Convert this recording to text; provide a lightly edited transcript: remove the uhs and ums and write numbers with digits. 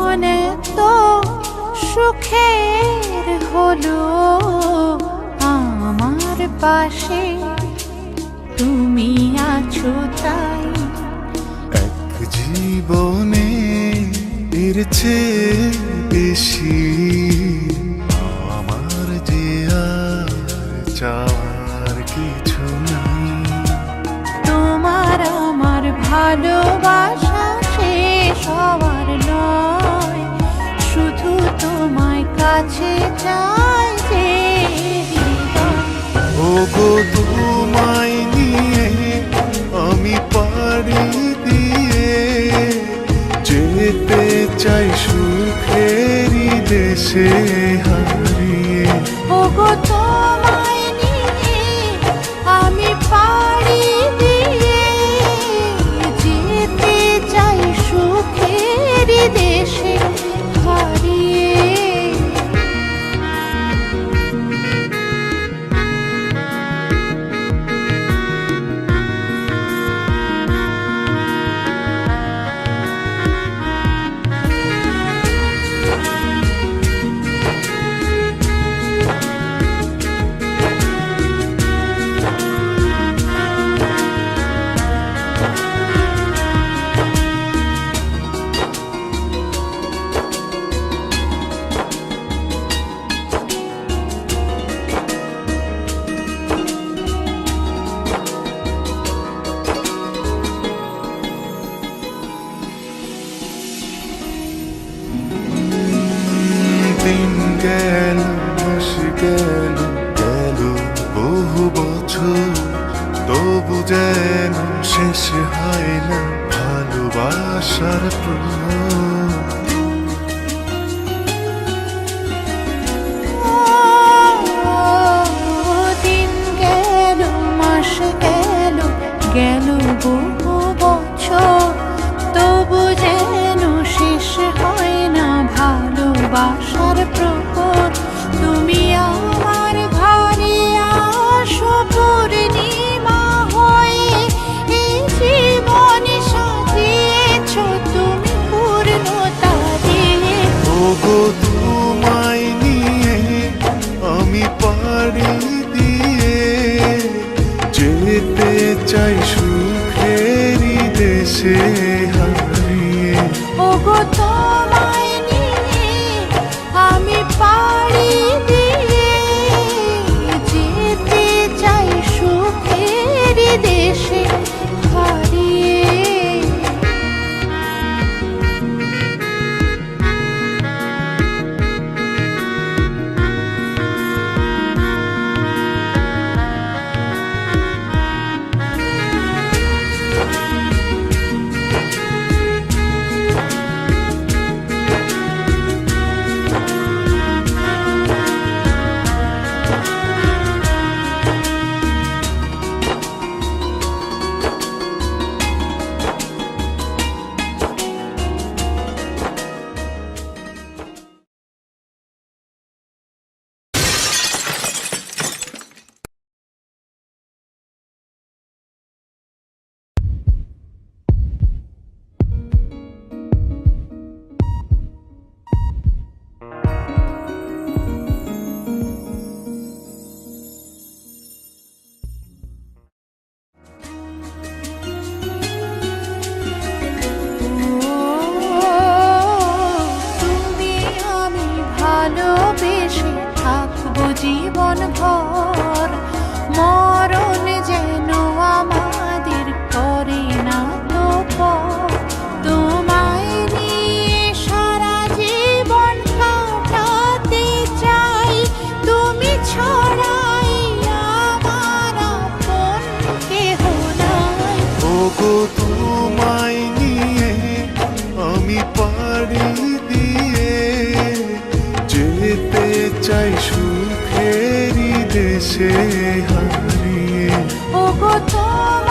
জীবন তো সুখের হলো আমার পাশে তুমি আছো তাই। এক জীবনে এর চেয়ে বেশি আমার যে আর চাওয়ার কিছু নাই। তোমার আমার ভালোবাসা শেষ হওয়ার নয়, শুধু তোমায় কাছে চাই যে হৃদয়। ওগো তোমায় নিয়ে আমি পাড়ি দিয়ে যেতে চাই সুখেরই দেশে হারিয়ে। ওগো তোমায় নিয়ে আমি পাড়ি দিয়ে যেতে চাই সুখের দেশে হারিয়ে। দিন গেল মাস গেল গেল বহু বছর, তবু যেন শেষ হয় না ভালোবাসার প্রহর। দিন গেল মাস গেল গেল বহু বছর, তবু যেন শেষ হয় না ভালোবাসার প্রহর। তুমি আমার ঘরে আসো পূর্ণিমা হয়ে, এই জীবন সাজিয়েছ তুমি পূর্ণতা দিয়ে। ওগো তোমায় নিয়ে আমি পাড়ি দিয়ে যেতে চাই সুখেরই দেশে হারিয়ে। ওগো তোমায় নিয়ে আমি পাড়ি দিয়ে যেতে চাই সুখের দেশে হারিয়ে। ভালোবেসে থাকবো জীবন ভর, মরণ যেন আমাদের করে না তো পর। তোমায় নিয়ে সারা জীবন কাটাতে চাই, তুমি ছড়াই আমার আপন কেহ নাই। ওগো তোমায় নিয়ে আমি পাড়ি দিয়ে যেতে চাই সুখেরই দেশে হারিয়ে। ওগো তোমায়